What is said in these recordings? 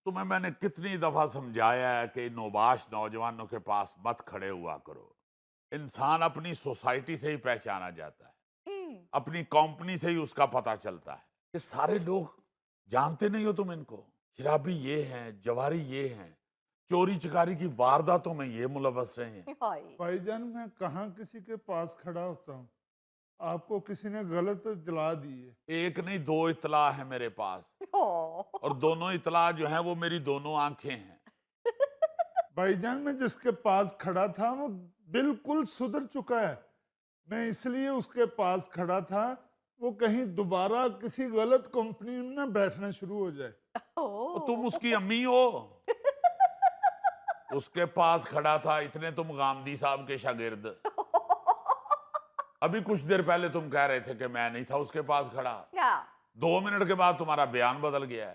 तुम्हें मैंने कितनी दफा समझाया है कि नौबाश नौजवानों के पास मत खड़े हुआ करो। इंसान अपनी सोसाइटी से ही पहचाना जाता है, अपनी कंपनी से ही उसका पता चलता है। ये सारे लोग जानते नहीं हो तुम इनको, शराबी ये हैं, जवारी ये हैं, चोरी चकारी की वारदातों में ये मुलव्वस रहे हैं। भाईजान मैं कहाँ किसी के पास खड़ा होता हूँ, आपको किसी ने गलत इतला दी है। एक नहीं, दो इतला है मेरे पास, और दोनों इतला जो है वो मेरी दोनों आंखें हैं। भाईजान मैं जिसके पास खड़ा था वो बिल्कुल सुधर चुका है, मैं इसलिए उसके पास खड़ा था वो कहीं दोबारा किसी गलत कंपनी में ना बैठना शुरू हो जाए। तो तुम उसकी अम्मी हो। उसके पास खड़ा था, इतने तुम गांधी साहब के शागिर्द। अभी कुछ देर पहले तुम कह रहे थे कि मैं नहीं था उसके पास खड़ा। 2 मिनट के बाद तुम्हारा बयान बदल गया है।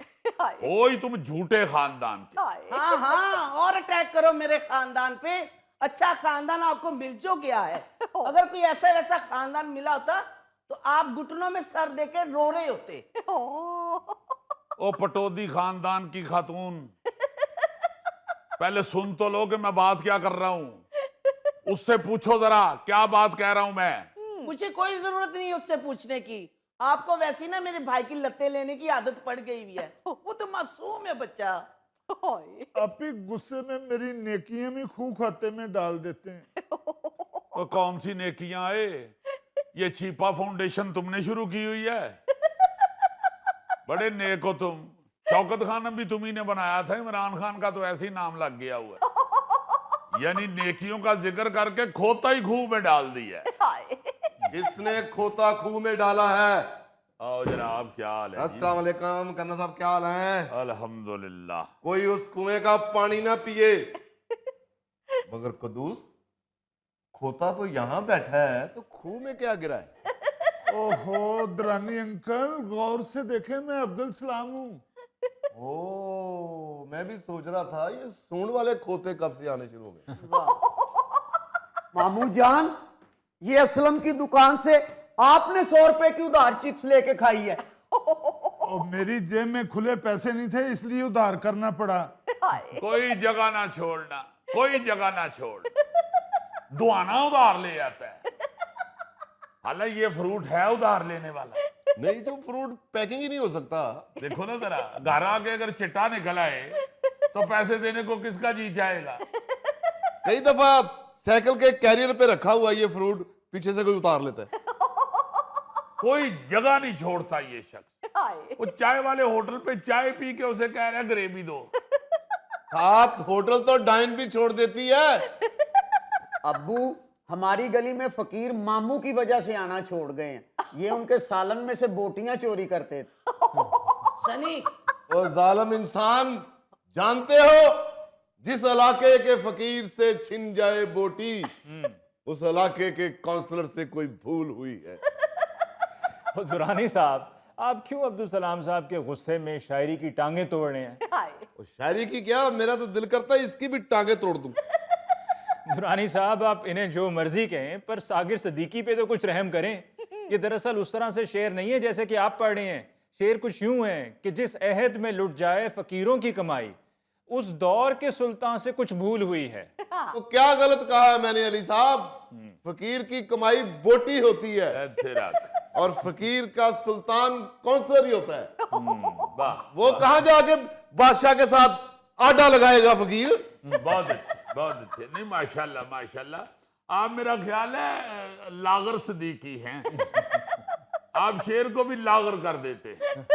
ओ ही तुम झूठे खानदान के। हाँ हाँ, और अटैक करो मेरे खानदान पे। अच्छा खानदान आपको मिल जो गया है। अगर कोई ऐसा वैसा खानदान मिला होता तो आप घुटनों में सर देके रो रहे होते। ओ पटौदी खानदान की खातून, पहले सुन तो लो कि मैं बात क्या कर रहा हूं। उससे पूछो जरा क्या बात कह रहा हूं मैं। मुझे कोई जरूरत नहीं है उससे पूछने की। आपको वैसी ना मेरे भाई की लत्ते लेने की आदत पड़ गई हुई है। वो तो मासूम है बच्चा। आप ही गुस्से में मेरी नेकियां भी खूह खाते में डाल देते हैं। तो कौन सी नेकियां आए? ये छिपा फाउंडेशन तुमने शुरू की हुई है। बड़े नेक हो तुम। शौकत खान भी तुम्ही ने बनाया था, इमरान खान का तो ऐसे ही नाम लग गया हुआ है। यानी नेकियों का जिक्र करके खोता ही खूह में डाल दिया है। किसने खोता खूह में डाला है? आओ जनाब, क्या हाल है? अस्सलाम वालेकुम करना साहब, क्या हाल है? अल्हम्दुलिल्लाह। कोई उस कुएं का पानी ना पिए। मगर कदूस, खोता तो यहाँ बैठा है तो खूह में क्या गिरा है? ओहो दरानी अंकल, गौर से देखे मैं अब्दुल सलाम हूँ। ओ, मैं भी सोच रहा था ये सूंड वाले खोते कब से आने शुरू हो गए। मामू जान, ये असलम की दुकान से आपने 100 रुपए की उधार चिप्स लेके खाई है। और मेरी जेब में खुले पैसे नहीं थे इसलिए उधार करना पड़ा। कोई जगह ना छोड़ना, कोई जगह ना छोड़। दुआना उधार ले आता है। हालांकि ये फ्रूट है उधार लेने वाला। नहीं तो फ्रूट पैकिंग ही नहीं हो सकता। देखो ना जरा, घर आके अगर चिट्टा निकल आए तो पैसे देने को किसका जी चाहेगा? कई दफा साइकिल के कैरियर पे रखा हुआ ये फ्रूट पीछे से कोई उतार लेता है। कोई जगह नहीं छोड़ता ये शख्स। वो चाय वाले होटल पे चाय पी के उसे कह रहा है ग्रेवी दो। साथ होटल तो डाइन भी छोड़ देती है। अब्बू, हमारी गली में फकीर मामू की वजह से आना छोड़ गए हैं। ये उनके सालन में से बोटियां चोरी करते थे। सनी, ओ जालिम इंसान, जानते हो जिस इलाके के फकीर से छिन जाए बोटी, उस इलाके के काउंसलर से कोई भूल हुई है। तो दुरानी साहब, आप क्यों अब्दुल सलाम साहब के गुस्से में शायरी की टांगे तोड़ रहे हैं? और शायरी की क्या, मेरा तो दिल करता है इसकी भी टांगे तोड़ दूं। दुरानी साहब, आप इन्हें जो मर्जी कहें, पर सागिर सदीकी पे तो कुछ रहम करें। ये दरअसल उस तरह से शेर नहीं है जैसे कि आप पढ़ रहे हैं। शेर कुछ यूं है कि जिस अहद में लुट जाए फकीरों की कमाई, उस दौर के सुल्तान से कुछ भूल हुई है। तो क्या गलत कहा है मैंने अली साहब? फकीर की कमाई बोटी होती है और फकीर का सुल्तान काउंसलर ही होता है। वो कहां जाके बादशाह के साथ आडा लगाएगा फकीर? बहुत अच्छे, बहुत अच्छे। नहीं, माशाल्लाह माशाल्लाह। आप, मेरा ख्याल है, लागर सदीकी हैं। आप शेर को भी लागर कर देते हैं।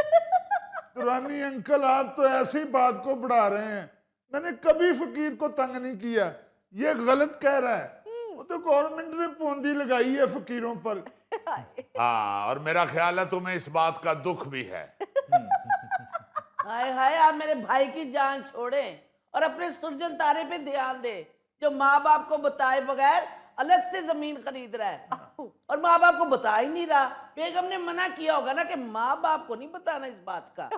दुरानी अंकल, आप तो ऐसी बात को बढ़ा रहे हैं। मैंने कभी फकीर को तंग नहीं किया, ये गलत कह रहा है। वो तो गवर्नमेंट ने पाबंदी लगाई है फकीरों पर। हाँ, और मेरा ख्याल है तुम्हें इस बात का दुख भी है। हाय हाय, आप मेरे भाई की जान छोड़े और अपने सुरजन तारे पे ध्यान दे, जो माँ बाप को बताए बगैर अलग से जमीन खरीद रहा है और माँ बाप को बता ही नहीं रहा। बेगम ने मना किया होगा ना कि माँ बाप को नहीं बताना इस बात का।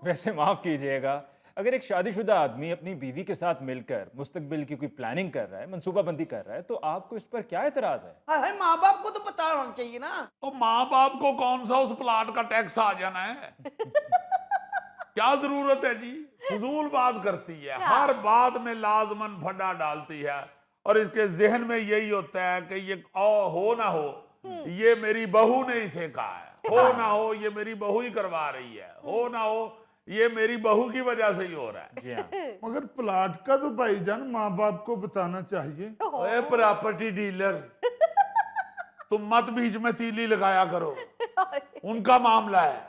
वैसे माफ कीजिएगा, अगर एक शादीशुदा आदमी अपनी बीवी के साथ मिलकर मुस्तकबिल की कोई प्लानिंग कर रहा है, मंसूबाबंदी कर रहा है, तो आपको इस पर क्या एतराज है? हाय हाय, माँ बाप को तो पता होना चाहिए ना। तो माँ बाप को कौन सा उस प्लाट का टैक्स आ जाना है? क्या जरूरत है जी? फजूल बात करती है, हर बात में लाजमन फड्डा डालती है, और इसके जहन में यही होता है कि ये हो ना हो, ये मेरी बहू ने इसे कहा है, हो ना हो ये मेरी बहू ही करवा रही है, हो ना हो ये मेरी बहू की वजह से ही हो रहा है। जी हाँ। मगर प्लाट का तो भाईजान माँ बाप को बताना चाहिए। ओए प्रॉपर्टी डीलर, तुम मत बीच में तीली लगाया करो, उनका मामला है।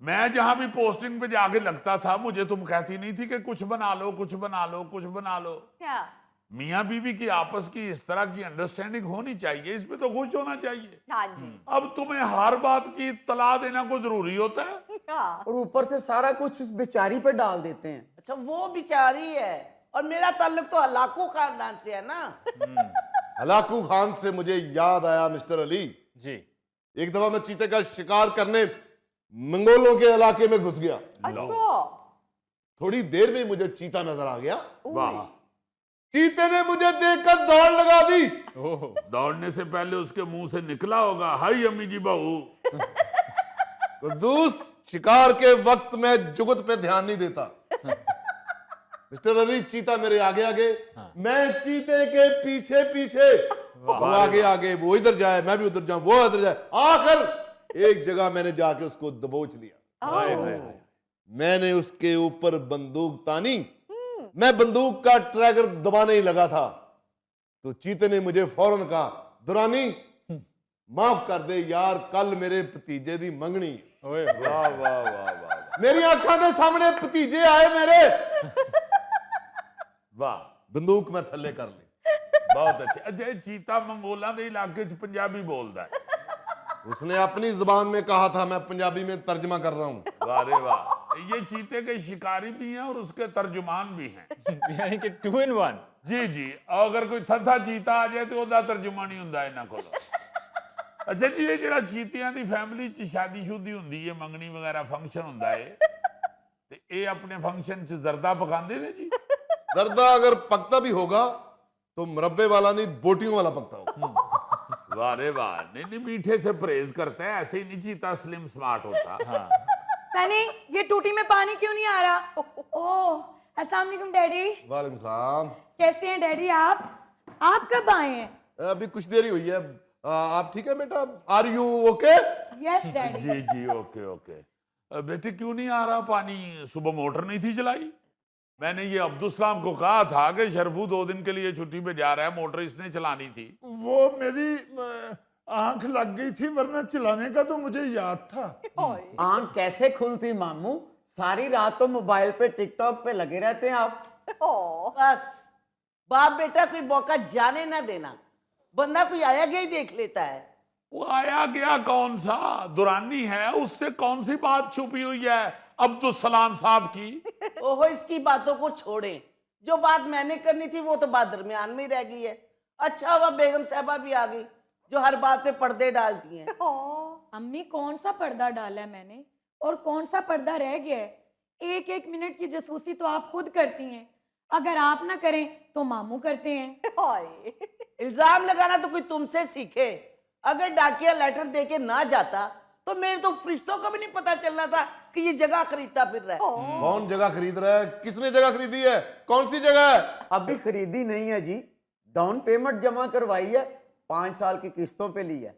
मैं जहां भी पोस्टिंग पे जाके लगता था, मुझे तुम कहती नहीं थी कि कुछ बना लो, कुछ बना लो, कुछ बना लो। क्या? मियाँ बीवी की आपस की इस तरह की अंडरस्टैंडिंग होनी चाहिए, इसमें तो खुश होना चाहिए। हाँ जी। अब तुम्हें हर बात की इत्तला देना को जरूरी होता है? हाँ। और ऊपर से सारा कुछ उस बेचारी पे डाल देते हैं। अच्छा वो बेचारी है, और मेरा ताल्लुक तो हलाकू खानदान से है ना। हलाकू खान से मुझे याद आया मिस्टर अली, जी। एक दफा मैं चीते का शिकार करने मंगोलों के इलाके में घुस गया। अच्छा। थोड़ी देर में मुझे चीता नजर आ गया। वाह, चीते ने मुझे देखकर दौड़ लगा दी। ओह। दौड़ने से पहले उसके मुंह से निकला होगा, हाय अम्मी जी बहू। कुद्दूस, शिकार के वक्त मैं जुगत पे ध्यान नहीं देता। मिस्टर अली, चीता मेरे आगे आगे, मैं चीते के पीछे पीछे, वो आगे आगे, वो इधर जाए मैं भी उधर जाऊं, वो इधर जाए, आखिर एक जगह मैंने जाके उसको दबोच लिया। हाय हाय हाय। मैंने उसके ऊपर बंदूक तानी, मैं बंदूक का ट्रैगर दबाने ही लगा था, तो चीते ने मुझे फौरन कहा, दुरानी माफ कर दे यार, कल मेरे भतीजे दी मंगनी है। ओए वाह वाह वाह वाह वाह, मेरी आंखों के सामने भतीजे आए मेरे। वाह, बंदूक मैं थल्ले कर ली। बहुत अच्छे। अच्छा, ये चीता मंगोला दे इलाके च पंजाबी बोलता है? उसने अपनी जुबान में कहा था, मैं पंजाबी में तर्जमा कर रहा हूं। वाह रे वाह, ये चीते के शिकारी भी हैं और उसके तर्जुमान भी हैं। यानी कि 2 in 1। जी जी, अगर कोई थथा चीता आ जाए तो ਉਹਦਾ ਤਰਜਮਾ ਨਹੀਂ ਹੁੰਦਾ ਇਹਨਾਂ ਕੋਲ। ਅੱਛਾ ਜੀ, ਇਹ ਜਿਹੜਾ ਚੀਤਿਆਂ ਦੀ ਫੈਮਿਲੀ 'ਚ ਸ਼ਾਦੀ-ਸ਼ੁਦੀ ਹੁੰਦੀ ਹੈ, ਮੰਗਣੀ ਵਗੈਰਾ ਫੰਕਸ਼ਨ ਹੁੰਦਾ ਹੈ, ਤੇ ਇਹ ਆਪਣੇ ਫੰਕਸ਼ਨ 'ਚ ਜ਼ਰਦਾ ਪਕਾਉਂਦੇ ਨੇ ਜੀ? दर्दा अगर पकता भी होगा तो मुरब्बे वाला नहीं, बोटियों वाला पकता होगा। वाह रे वाह, नहीं नहीं, मीठे से परहेज करता है, ऐसे ही नहीं चीता स्लिम स्मार्ट होता। हाँ। सनी, ये टूटी में पानी क्यों नहीं आ रहा? ओह, अस्सलाम वालेकुम डैडी। वालेकुम सलाम। कैसे हैं डैडी आप? आप कब आए हैं? अभी कुछ देर ही हुई है। आप ठीक है बेटा? Are you okay? Yes daddy. जी जी, ओके ओके। बेटे क्यों नहीं आ रहा पानी? सुबह मोटर नहीं थी चलाई? मैंने ये अब्दुल सलाम को कहा था कि शरफू 2 दिन के लिए छुट्टी पे जा रहा है, मोटर इसने चलानी थी। वो मेरी आंख लग गई थी, वरना चलाने का तो मुझे याद था। आंख कैसे खुलती मामू? सारी रात तो मोबाइल पे टिकटॉक पे लगे रहते हैं आप। बस बाप बेटा कोई मौका जाने ना देना, बंदा कोई आया गया ही देख लेता है। वो आया गया कौन सा? दुरानी है, उससे कौन सी बात छुपी हुई है अब्दुल सलाम साहब की? ओहो, इसकी बातों को छोड़ें, जो बात मैंने करनी थी वो तो बात दरमियान में ही रह गई है। अच्छा हुआ बेगम साहबा भी आ गई, जो हर बात पे पर्दे डालती हैं। अम्मी, कौन सा पर्दा डाला है मैंने और कौन सा पर्दा रह गया है? एक एक मिनट की जासूसी तो आप खुद करती हैं, अगर आप ना करें तो मामू करते हैं। इल्जाम लगाना तो कोई तुमसे सीखे। अगर डाकिया लेटर दे के ना जाता तो मेरे तो फरिश्तों को भी नहीं पता चलना था कि ये जगह खरीदता फिर रहा है। कौन जगह खरीद रहा है? किसने जगह खरीदी है? कौन सी जगह है? अभी खरीदी नहीं है जी, डाउन पेमेंट जमा करवाई है, 5 साल की किस्तों पे ली है।